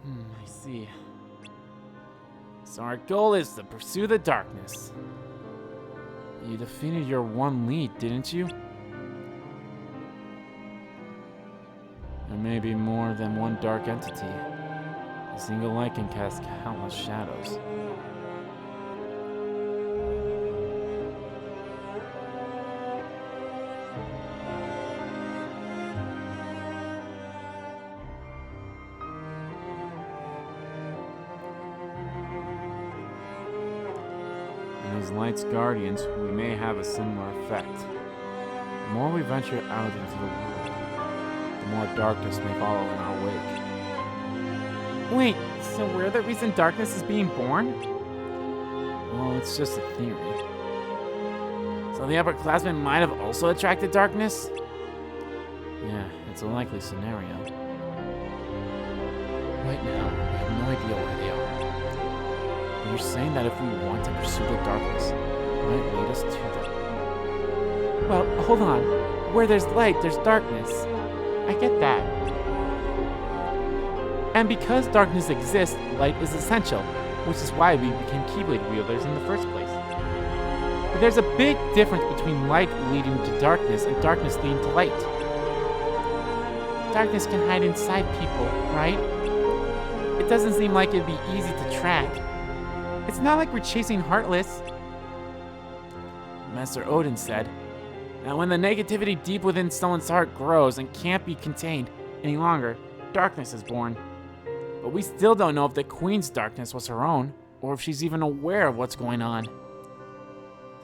I see. So our goal is to pursue the darkness. You defeated your one lead, didn't you? There may be more than one dark entity. A single light can cast countless shadows. And as Light's guardians, we may have a similar effect. The more we venture out into the world, the more darkness may follow in our wake. Wait, so we're the reason darkness is being born? Well, it's just a theory. So the upperclassmen might have also attracted darkness? Yeah, it's a likely scenario. Right now, we have no idea where they are. But you're saying that if we want to pursue the darkness, it might lead us to them. Well, hold on. Where there's light, there's darkness. I get that. And because darkness exists, light is essential, which is why we became Keyblade wielders in the first place. But there's a big difference between light leading to darkness and darkness leading to light. Darkness can hide inside people, right? It doesn't seem like it'd be easy to track. It's not like we're chasing Heartless. Master Odin said that when the negativity deep within someone's heart grows and can't be contained any longer, darkness is born. But we still don't know if the Queen's darkness was her own, or if she's even aware of what's going on. To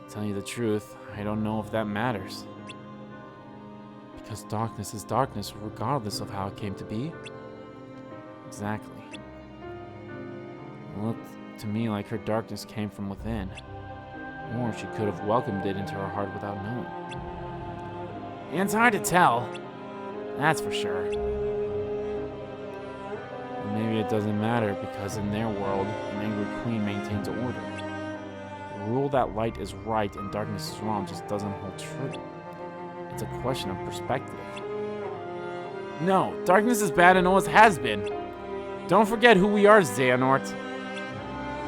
tell you the truth, I don't know if that matters. Because darkness is darkness regardless of how it came to be. Exactly. It looked to me like her darkness came from within. Or she could have welcomed it into her heart without knowing. And it's hard to tell. That's for sure. And maybe it doesn't matter because in their world, an angry queen maintains order. The rule that light is right and darkness is wrong just doesn't hold true. It's a question of perspective. No, darkness is bad and always has been. Don't forget who we are, Xehanort.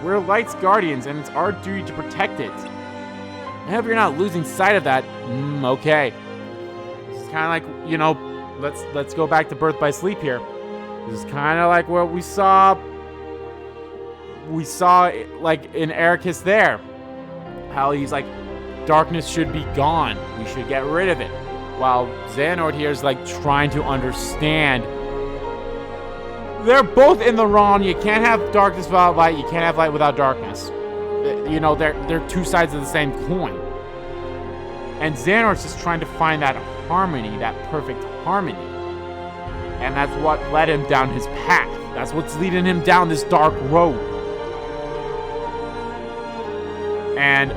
We're Light's guardians, and it's our duty to protect it. I hope you're not losing sight of that. Okay. It's kind of like, you know, let's go back to Birth by Sleep here. This is kind of like what we saw like in Ericus there. How he's like, darkness should be gone. We should get rid of it. While Xehanort here is like trying to understand. They're both in the wrong. You can't have darkness without light. You can't have light without darkness. You know, they're two sides of the same coin. And Xehanort's just trying to find that harmony, that perfect harmony. And that's what led him down his path. That's what's leading him down this dark road. And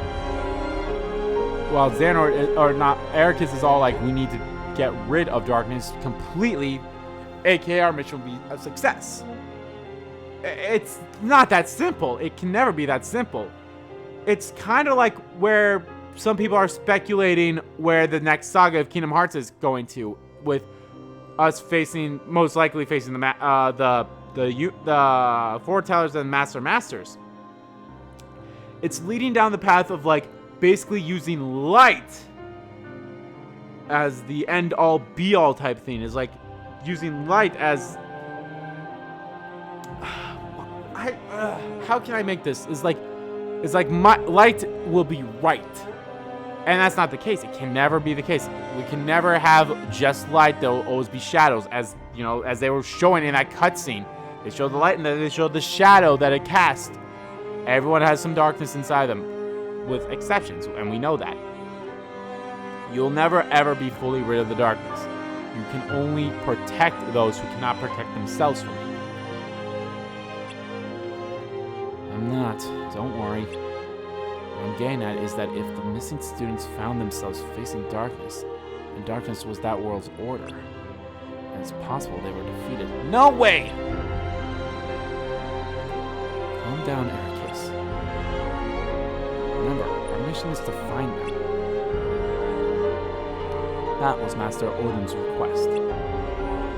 while Xehanort, or not, Ericus is all like, we need to get rid of darkness completely, aka our mission will be a success. It's not that simple. It can never be that simple. It's kind of like where some people are speculating where the next saga of Kingdom Hearts is going to, with us most likely facing the foretellers and masters. It's leading down the path of like basically using light as the end all be all type thing. Is like using light as how can I make this? It's like my light will be right. And that's not the case. It can never be the case. We can never have just light. There will always be shadows, as you know, as they were showing in that cutscene. They showed the light and then they showed the shadow that it cast. Everyone has some darkness inside them, with exceptions, and we know that. You'll never ever be fully rid of the darkness. You can only protect those who cannot protect themselves from it. I'm not. Don't worry. What I'm getting at is that if the missing students found themselves facing darkness, and darkness was that world's order, then it's possible they were defeated. No way! Calm down, Ericus. Remember, our mission is to find them. That was Master Odin's request.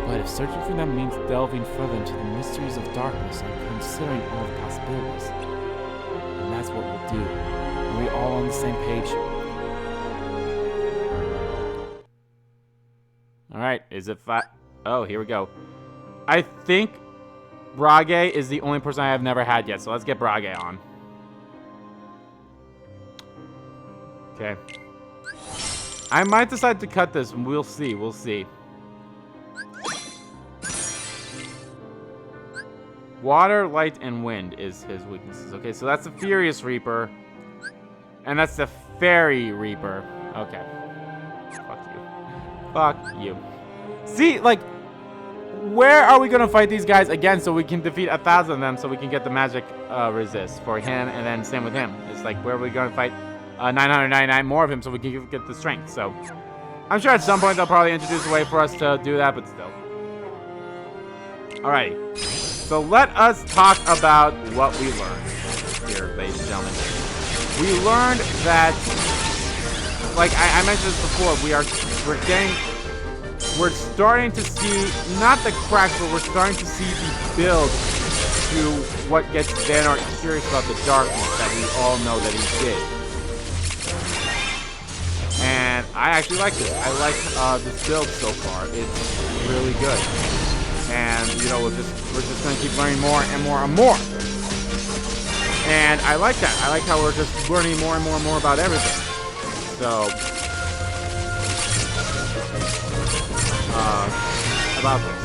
But if searching for them means delving further into the mysteries of darkness and considering all the possibilities, then that's what we'll do. Are we all on the same page? Alright, is it Oh, here we go. I think Brage is the only person I have never had yet, so let's get Brage on. Okay. I might decide to cut this, and we'll see, we'll see. Water, light, and wind is his weaknesses. Okay, so that's the Furious Reaper. And that's the Fairy Reaper. Okay. Fuck you. Fuck you. See, like, where are we gonna fight these guys again so we can defeat 1,000 of them so we can get the magic resist for him, and then same with him. It's like, where are we gonna fight 999 more of him so we can get the strength? So, I'm sure at some point they'll probably introduce a way for us to do that, but still. Alrighty. So let us talk about what we learned here, ladies and gentlemen. We learned that, like I mentioned this before, we're starting to see, not the cracks, but we're starting to see the build to what gets Xehanort curious about the darkness that we all know that he did. And I actually like this. I like this build so far. It's really good. And, you know, we're just going to keep learning more and more and more. And I like that. I like how we're just learning more and more and more about everything. So, about this.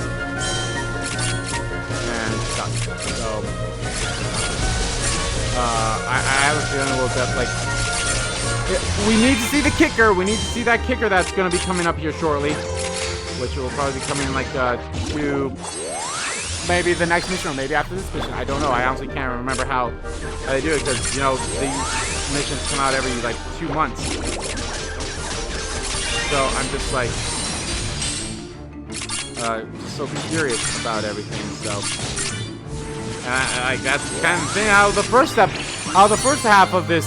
And stuff. So, I have a feeling a little bit like, we need to see the kicker. We need to see that kicker that's going to be coming up here shortly. Which will probably be coming like to maybe the next mission or maybe after this mission. I don't know. I honestly can't remember how they do it because, you know, these missions come out every like 2 months. So I'm just like just so curious about everything. So like that's kind of the thing. How the first half of this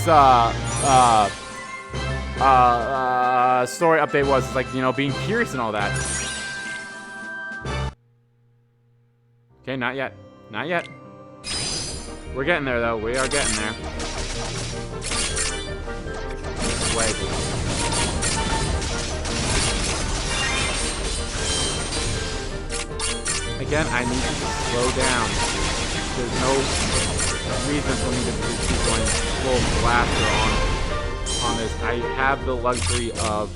story update was like, you know, being curious and all that. Okay, not yet. Not yet. We're getting there, though. We are getting there. Wait. Again, I need to slow down. There's no reason for me to keep going full blaster on this. I have the luxury of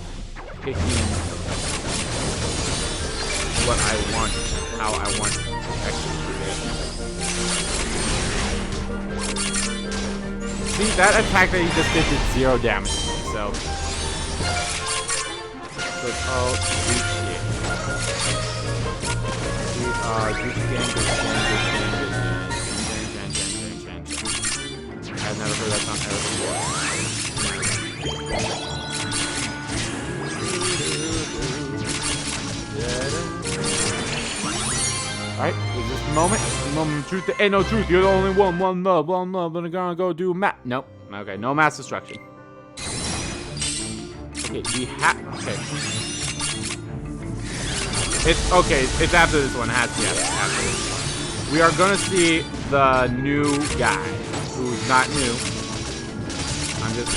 picking what I want, how I want to execute it. See, that attack that he just did 0 damage to me, so it's all deep shit. I've never heard that sound ever before. Alright, is this the moment? The moment of truth. There ain't no truth. You're the only one love. But I'm gonna go do Nope. Okay, no mass destruction. Okay, we have. Okay. It's okay. It's after this one. It has to be after this one. We are gonna see the new guy, who's not new. I'm just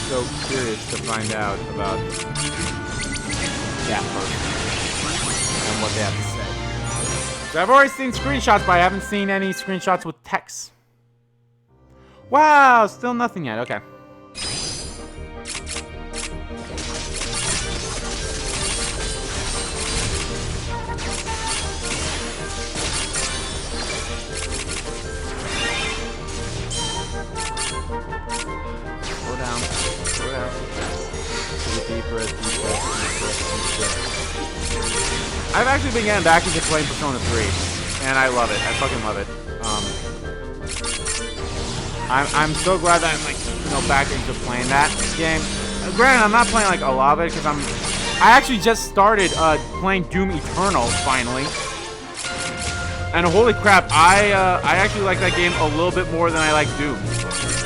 so curious to find out about that person and what they have to say. So I've already seen screenshots, but I haven't seen any screenshots with text. Wow, still nothing yet. Okay. Slow down. Slow down. Deep breath, deep breath, deep breath, deep breath. I've actually been getting back into playing Persona 3, and I love it. I fucking love it. I'm so glad that I'm like, you know, back into playing that game. Granted, I'm not playing like a lot of it because I actually just started playing Doom Eternal finally, and holy crap, I actually like that game a little bit more than I like Doom,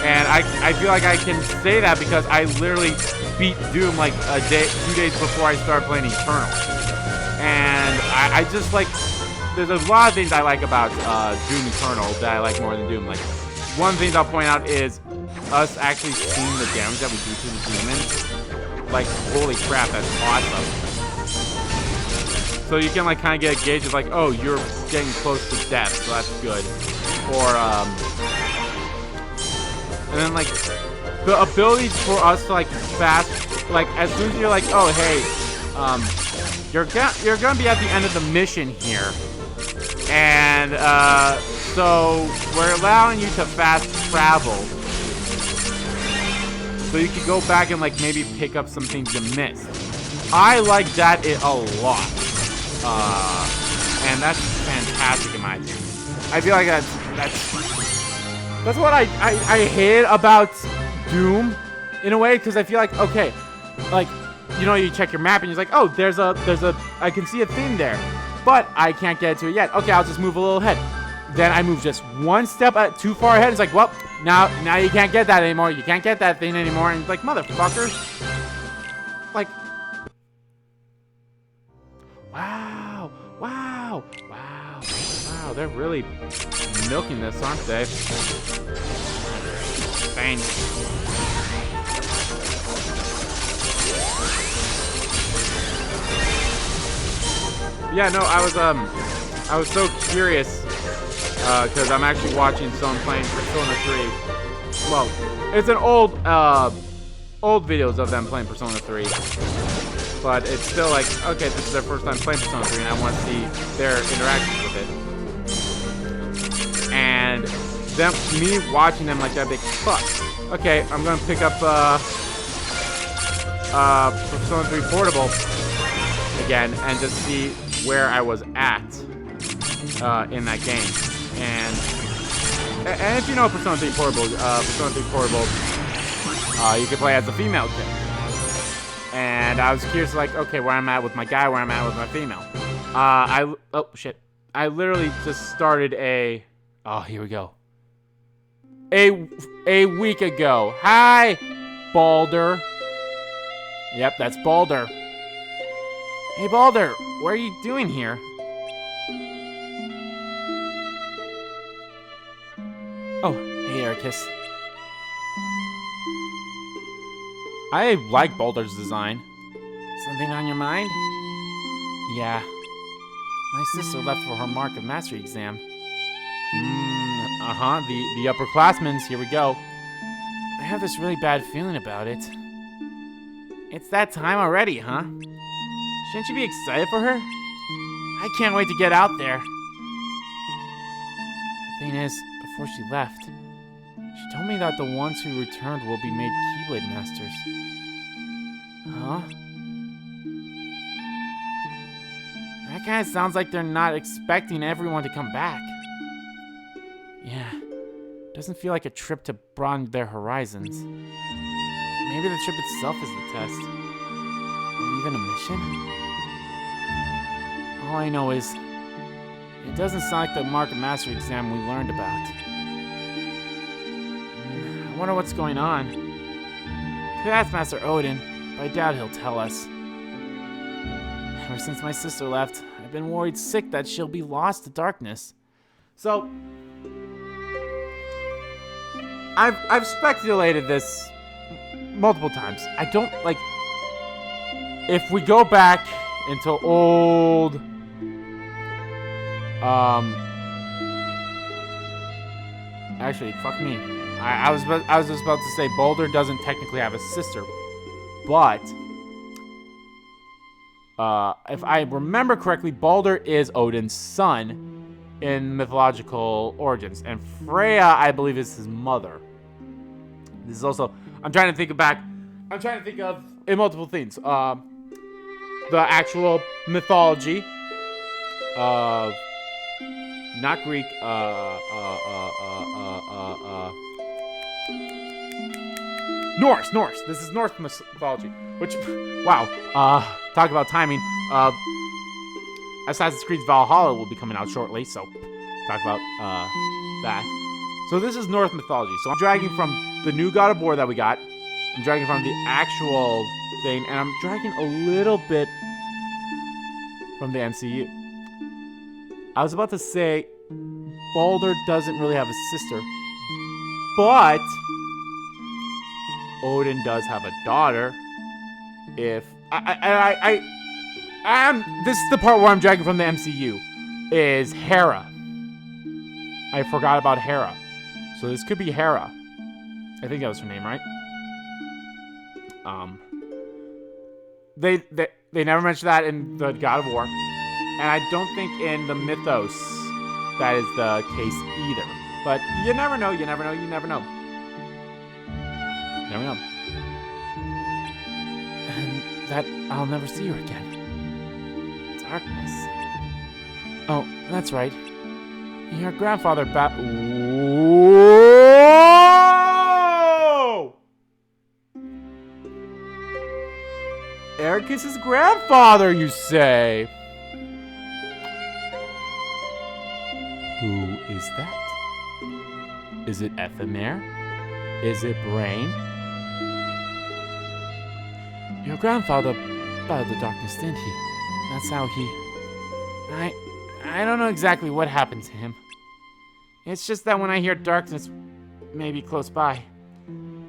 and I feel like I can say that because I literally beat Doom like 2 days before I started playing Eternal. And I just like, there's a lot of things I like about Doom Eternal that I like more than Doom. Like, one of the things I'll point out is us actually seeing the damage that we do to the demons. Like, holy crap, that's awesome. So you can like kind of get a gauge of like, oh, you're getting close to death, so that's good. Or and then like the ability for us to like fast, like as soon as you're like, oh hey, you're gonna be at the end of the mission here, and so we're allowing you to fast travel, so you could go back and like maybe pick up some things you missed. I like that a lot. And that's fantastic in my opinion. I feel like that's what I hate about Doom in a way, because I feel like, okay, like, you know, you check your map and you're like, oh, there's a I can see a thing there, but I can't get to it yet. Okay, I'll just move a little ahead. Then I move just one step too far ahead. It's like, well, now you can't get that anymore. You can't get that thing anymore. And it's like, motherfucker. Like, wow, they're really milking this, aren't they? Bang. Yeah, no, I was so curious, because I'm actually watching someone playing Persona 3. Well, it's an old videos of them playing Persona 3. But it's still like, okay, this is their first time playing Persona 3, and I want to see their interactions with it. And me watching them like that, big fuck. Okay, I'm gonna pick up Persona 3 Portable again and just see where I was at in that game. And if you know Persona 3 Portable, you can play as a female kid. And I was curious, like, okay, where I'm at with my guy, where I'm at with my female. Oh, shit. I literally just started oh, here we go. A week ago. Hi, Balder. Yep, that's Balder. Hey, Balder, what are you doing here? Oh, hey, Ericus. I like Balder's design. Something on your mind? Yeah. My sister left for her Mark of Mastery exam. The upperclassmen's, here we go. I have this really bad feeling about it. It's that time already, huh? Shouldn't you be excited for her? I can't wait to get out there. The thing is, before she left, she told me that the ones who returned will be made Keyblade Masters. Huh? That kind of sounds like they're not expecting everyone to come back. Yeah, doesn't feel like a trip to broaden their horizons. Maybe the trip itself is the test. Or even a mission? All I know is, it doesn't sound like the Mark of Mastery exam we learned about. I wonder what's going on. Could ask Master Odin, but I doubt he'll tell us. Ever since my sister left, I've been worried sick that she'll be lost to darkness. So, I've speculated this multiple times. I don't, like, if we go back into old, actually, fuck me. I was just about to say Balder doesn't technically have a sister, but if I remember correctly, Balder is Odin's son in mythological origins, and Freya, I believe, is his mother. This is also, I'm trying to think of in multiple things. The actual mythology of not Greek, Norse. This is Norse mythology. Which, wow. Talk about timing. Assassin's Creed Valhalla will be coming out shortly, so talk about that. So this is Norse mythology. So I'm dragging from the new God of War that we got. I'm dragging from the actual thing, and I'm dragging a little bit from the MCU. I was about to say, Baldur doesn't really have a sister, but Odin does have a daughter. If this is the part where I'm dragging from the MCU, is Hera. I forgot about Hera, so this could be Hera. I think that was her name, right? They never mentioned that in the God of War, and I don't think in the mythos that is the case either. But you never know. You never know. You never know. You never know. And that I'll never see her again. Darkness. Oh, that's right. Your grandfather Whoa! Ericus' grandfather, you say? Who is that? Is it Ephemer? Is it Brain? Your grandfather battled the darkness, didn't he? That's how he... I don't know exactly what happened to him. It's just that when I hear darkness maybe close by,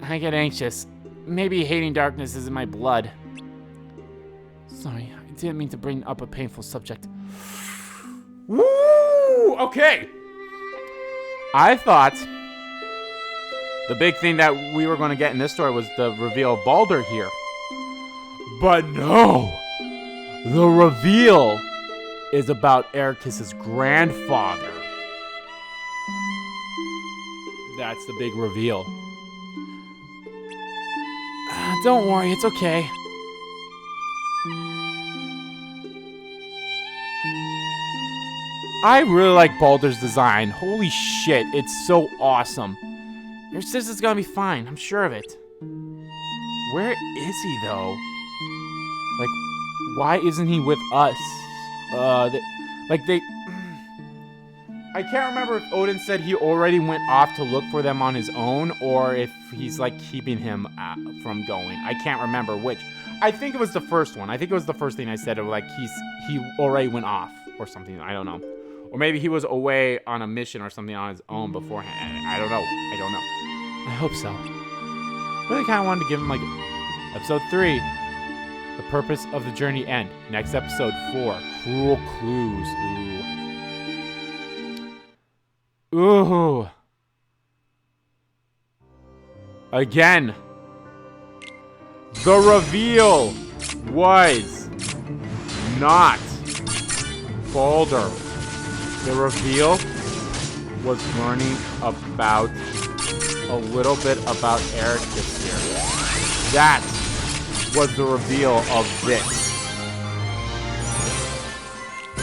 I get anxious. Maybe hating darkness is in my blood. Sorry, I didn't mean to bring up a painful subject. Woo! Okay. I thought the big thing that we were going to get in this story was the reveal of Baldur here. But no! The reveal is about Ericus' grandfather. That's the big reveal. Don't worry, it's okay. I really like Baldur's design. Holy shit, it's so awesome. Your sister's gonna be fine, I'm sure of it. Where is he, though? Like, why isn't he with us? I can't remember if Odin said he already went off to look for them on his own, or if he's, like, keeping him from going. I can't remember which. I think it was the first one. I think it was the first thing I said, of like, he already went off, or something, I don't know. Or maybe he was away on a mission or something on his own beforehand. I don't know. I hope so. Really kind of wanted to give him, like, episode 3. The purpose of the journey end. Next episode 4. Cruel clues. Ooh. Again. The reveal was not Baldur. The reveal was learning about a little bit about Ericus here. That was the reveal of this.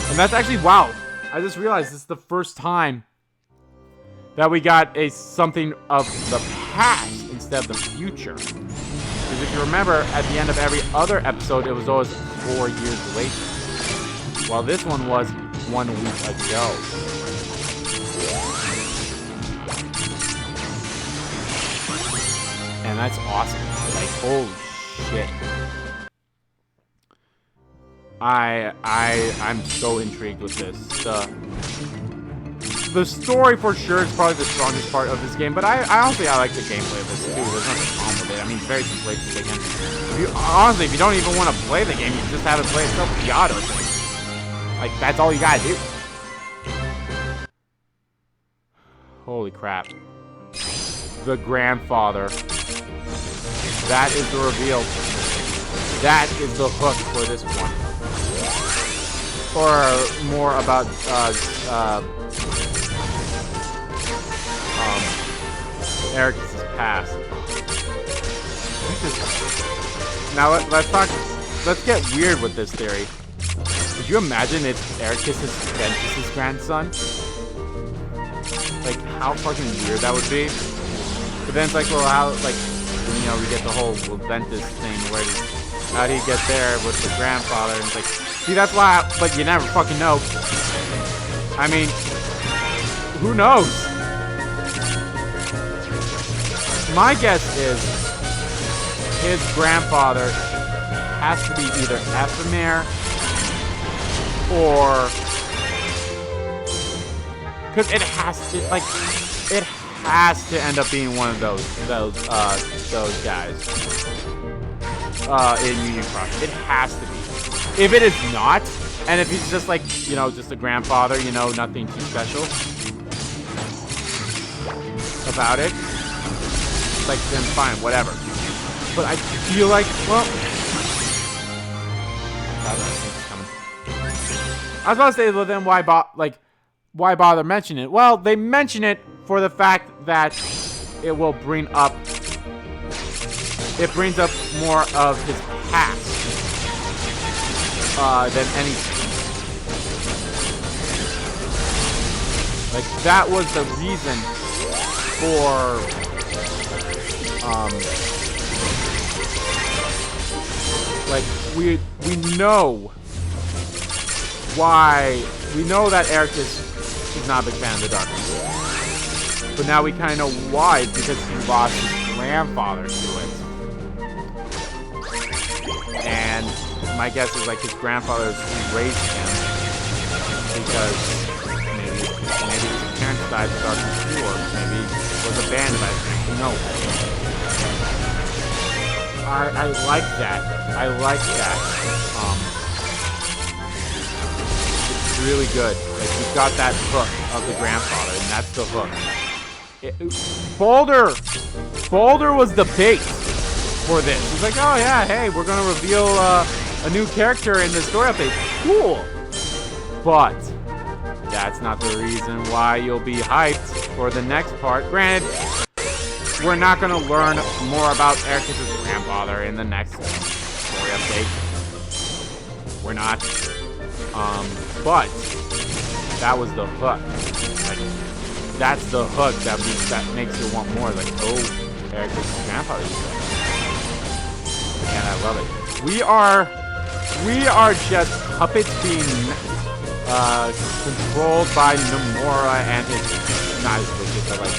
And that's actually, wow. I just realized this is the first time that we got something of the past instead of the future. Because if you remember, at the end of every other episode, it was always 4 years later. While this one was 1 week ago. And that's awesome. Like, holy shit. I'm so intrigued with this. The story for sure is probably the strongest part of this game, but I honestly like the gameplay of this too. There's nothing wrong with it. I mean, it's very simplistic. And honestly, if you don't even want to play the game, you just have it play itself with the auto thing. Like, that's all you gotta do. Holy crap. The grandfather. That is the reveal. That is the hook for this one. Or more about Ericus' past. Now let's get weird with this theory. Could you imagine it's Ventus's grandson? Like, how fucking weird that would be. But then it's like, well, how, like, you know, we get the whole Ventus thing where how do you get there with the grandfather? And it's like, see, that's why, but you never fucking know. I mean, who knows? My guess is his grandfather has to be either Ephemer or Because it has to, like, it has to end up being one of those guys. In Union Cross. It has to be. If it is not, and if he's just like, you know, just a grandfather, you know, nothing too special about it, like, then fine, whatever. But I feel like, well, I was about to say, well, then why bother mentioning it? Well, they mention it for the fact that it will bring up, it brings up more of his past than anything. Like, that was the reason for, like, we know why, we know that Ericus is not a big fan of the darkness. But now we kind of know why, because he lost his grandfather to it. And my guess is, like, his grandfather raised him because maybe his parents died of darkness too, or maybe was abandoned by his parents. Who knows? I like that. I like that. It's really good. Like, you've got that hook of the grandfather, and that's the hook. Boulder was the bait for this. He's like, oh yeah, hey, we're gonna reveal a new character in the story update. Cool. But that's not the reason why you'll be hyped for the next part. Granted, we're not gonna learn more about Ericus' grandfather in the next story update. We're not. But that was the hook. Like, that's the hook that makes you want more. Like, oh, Ericus' grandfather. And I love it. We are just puppets being controlled by Nomura and his, not his wicked, but like,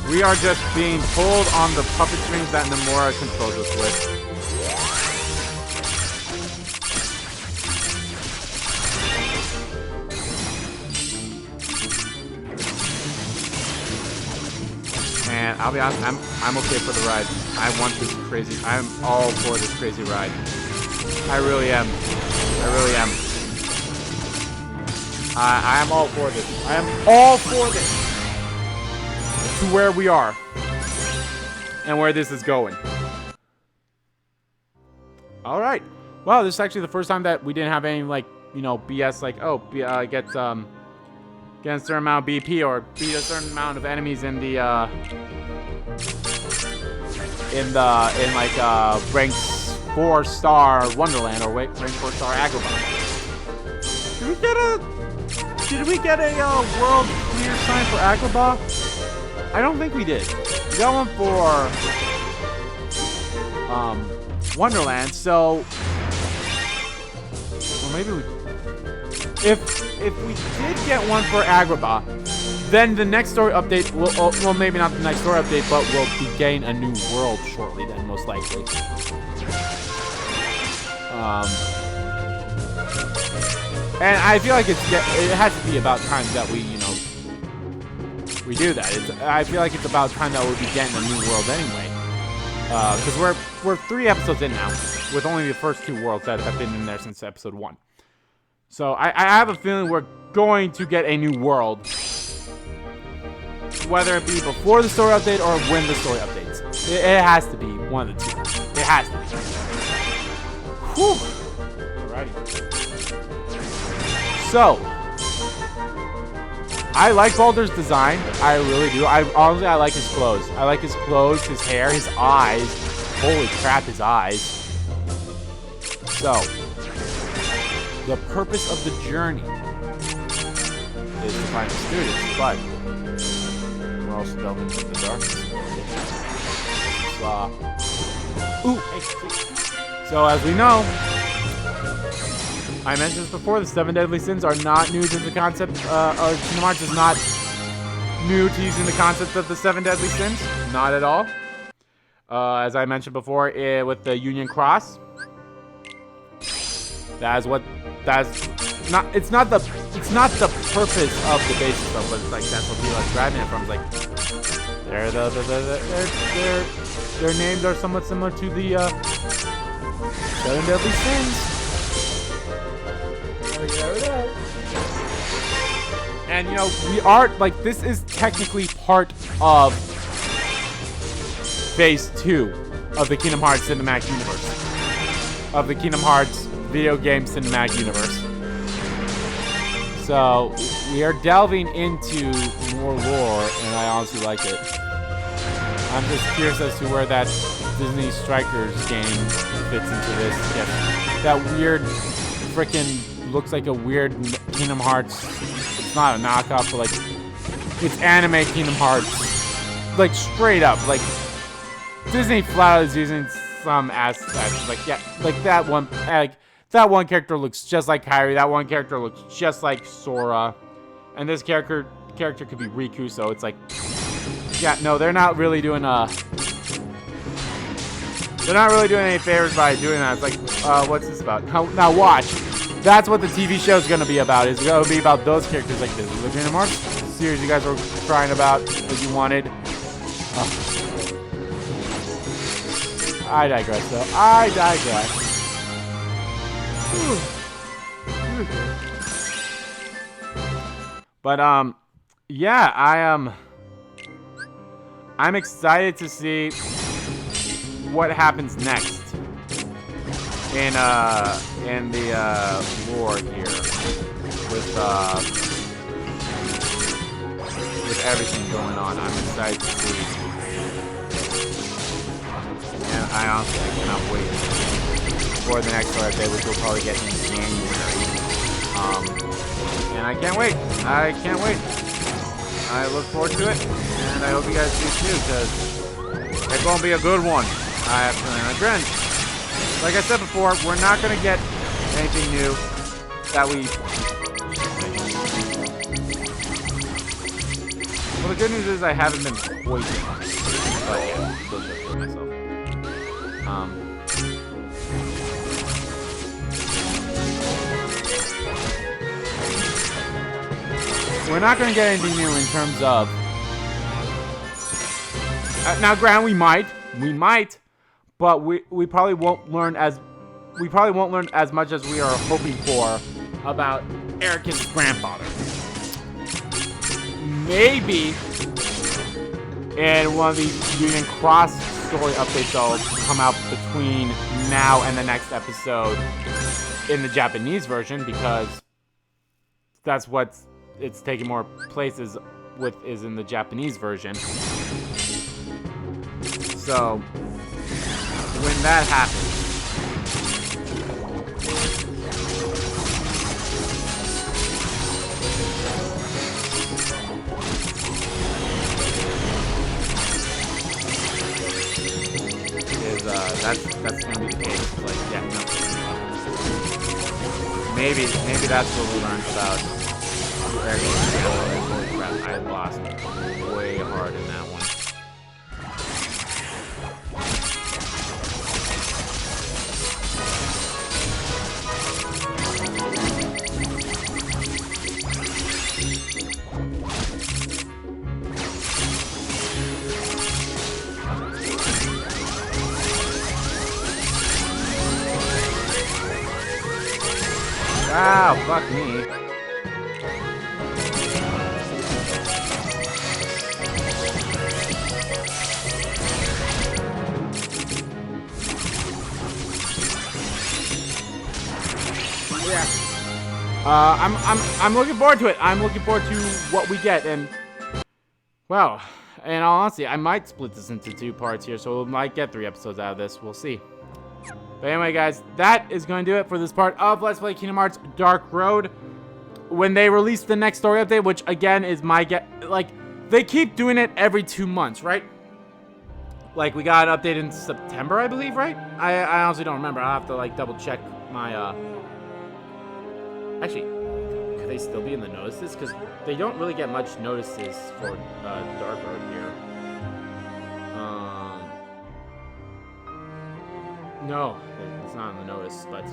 we are just being pulled on the puppet strings that Nomura controls us with. And I'll be honest, I'm okay for the ride. I want this crazy. I'm all for this crazy ride. I really am. I really am. I am all for this. I am all for this. To where we are. And where this is going. Alright. Well, this is actually the first time that we didn't have any, like, you know, BS, like, oh, get a certain amount of BP or beat a certain amount of enemies in the rank 4-star Wonderland or rank 4-star Agrabah. Did we get a world clear sign for Agrabah? I don't think we did. We got one for Wonderland, so well, maybe we. If we did get one for Agrabah, then the next story update will, well, maybe not the next story update, but we'll be getting a new world shortly then, most likely. And I feel like it has to be about time that we, you know, we do that. I feel like it's about time that we'll be getting a new world anyway. Because we're 3 episodes in now, with only the first 2 worlds that have been in there since episode 1. So I have a feeling we're going to get a new world, whether it be before the story update or when the story updates. It has to be one of the 2. It has to be. Whew. Alrighty. So, I like Balder's design. I really do. Honestly, I like his clothes. I like his clothes, his hair, his eyes. Holy crap, his eyes. So, the purpose of the journey is to find the students, but we're also delving into the darkness. Ooh, hey. So as we know, I mentioned this before, the 7 deadly sins are not new to the concept, Kingdom Hearts is not new to using the concept of the 7 deadly sins. Not at all. As I mentioned before, with the Union Cross. That's what. That's not. It's not the purpose of the basic stuff, but it's like that's what people are grabbing it from. It's like their names are somewhat similar to the 7 Deadly Sins. And you know, we are like, this is technically part of Phase 2 of the Kingdom Hearts cinematic universe, of the Kingdom Hearts video game cinematic universe. So we are delving into more lore, and I honestly like it. I'm just curious as to where that Disney Strikers game fits into this. Yeah, that weird, freaking looks like a weird Kingdom Hearts. It's not a knockoff, but like it's anime Kingdom Hearts, like straight up. Like Disney flat out is using some aspects. Like yeah, like that one. Like that one character looks just like Kairi. That one character looks just like Sora, and this character could be Riku. So it's like, yeah, no, they're not really doing any favors by doing that. It's like, what's this about? Now watch. That's what the TV show is going to be about. It's going to be about those characters like this. The Kingdom Hearts series you guys were crying about as you wanted. I digress, though. I digress. But, yeah, I'm excited to see what happens next in the lore here with everything going on. I'm excited to see, and I honestly cannot wait for the next story update, which we'll probably get in January. And I can't wait. I look forward to it, and I hope you guys do too, because it's gonna be a good one. I have feeling. Again, like I said before, we're not gonna get anything new that we. Well, the good news is I haven't been poisoned, but yeah, still just for myself. We're not gonna get anything new in terms of. Now, granted, we might, but we probably won't learn as much as we are hoping for about Eric's grandfather. Maybe in one of these Union Cross story updates that'll come out between now and the next episode in the Japanese version, because that's what it's taking more places with is in the Japanese version. So when that happens, that's gonna be the case. Like, yeah, no. Maybe that's what we learned about. Holy crap, I lost way hard in that one. Wow, fuck me. Yeah. I'm looking forward to it. I'm looking forward to what we get, and well, in all honesty, I might split this into 2 parts here, so we might get 3 episodes out of this. We'll see. But anyway, guys, that is going to do it for this part of Let's Play Kingdom Hearts Dark Road. When they release the next story update, which again is my guess, like, they keep doing it every 2 months, right? Like, we got an update in September, I believe, right? I honestly don't remember. I'll have to, like, double check my, Actually, could they still be in the notices? Because they don't really get much notices for Dark Road here. No, It's not on the notice, but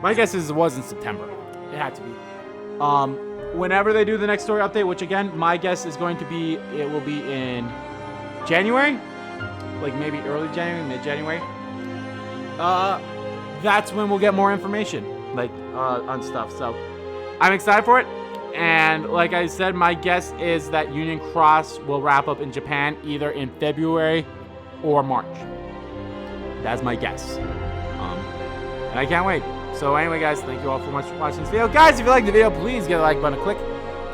my guess is it was in September. It had to be. Whenever they do the next story update, which again, my guess is going to be, it will be in January, like maybe early January, mid-January. That's when we'll get more information, like on stuff. So I'm excited for it. And like I said, my guess is that Union Cross will wrap up in Japan either in February or March. That's my guess. And I can't wait. So anyway, guys, thank you all for watching this video. Guys, if you like the video, please get a like button, click.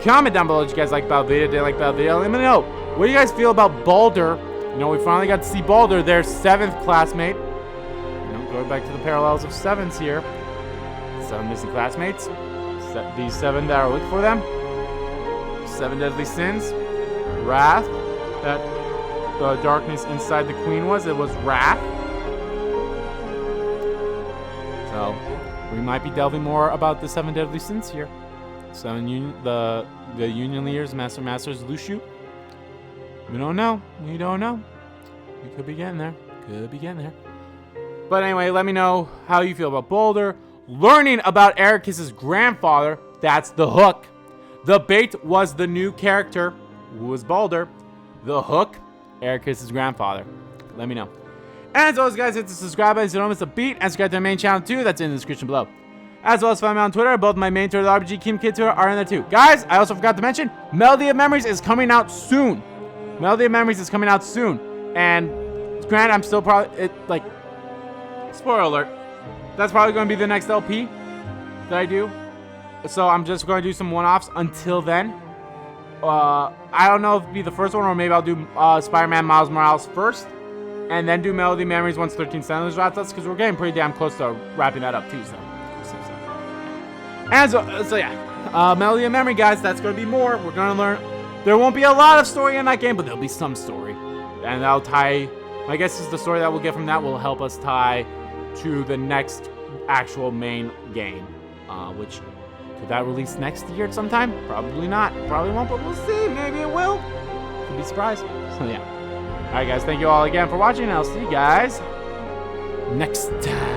Comment down below what you guys like about the video. Did you like about the video? Let me know. What do you guys feel about Balder? You know, we finally got to see Balder, their 7th classmate. You know, going back to the parallels of 7s here. 7 missing classmates. These 7 that are looking for them. 7 deadly sins. Wrath. That the darkness inside the queen was. It was wrath. So we might be delving more about the 7 deadly sins here. 7 the union leaders, masters, Lushu. We don't know. We don't know. We could be getting there. Could be getting there. But anyway, let me know how you feel about Boulder. Learning about Ericus's grandfather. That's the Hook. The Bait was the new character, who was Balder. The Hook, Ericus's grandfather. Let me know. And as always, guys, hit the subscribe button so you don't miss a beat. And subscribe to my main channel too. That's in the description below. As well as find me on Twitter. Both my main Twitter, the RPG Kim Kid Twitter, are in there too. Guys, I also forgot to mention, Melody of Memories is coming out soon. Melody of Memories is coming out soon. And granted, I'm still probably, spoiler alert, that's probably going to be the next LP that I do. So I'm just going to do some one-offs until then. I don't know if it'll be the first one, or maybe I'll do Spider-Man Miles Morales first. And then do Melody Memories once 13 Sentinels wraps up, because we're getting pretty damn close to wrapping that up too. So yeah, Melody of Memory, guys, that's going to be more. We're going to learn. There won't be a lot of story in that game, but there'll be some story. And that'll tie, my guess is the story that we'll get from that will help us tie to the next actual main game. Which, could that release next year at some time? Probably not. Probably won't, but we'll see. Maybe it will. Could be surprised. So yeah. Alright guys, thank you all again for watching, and I'll see you guys next time.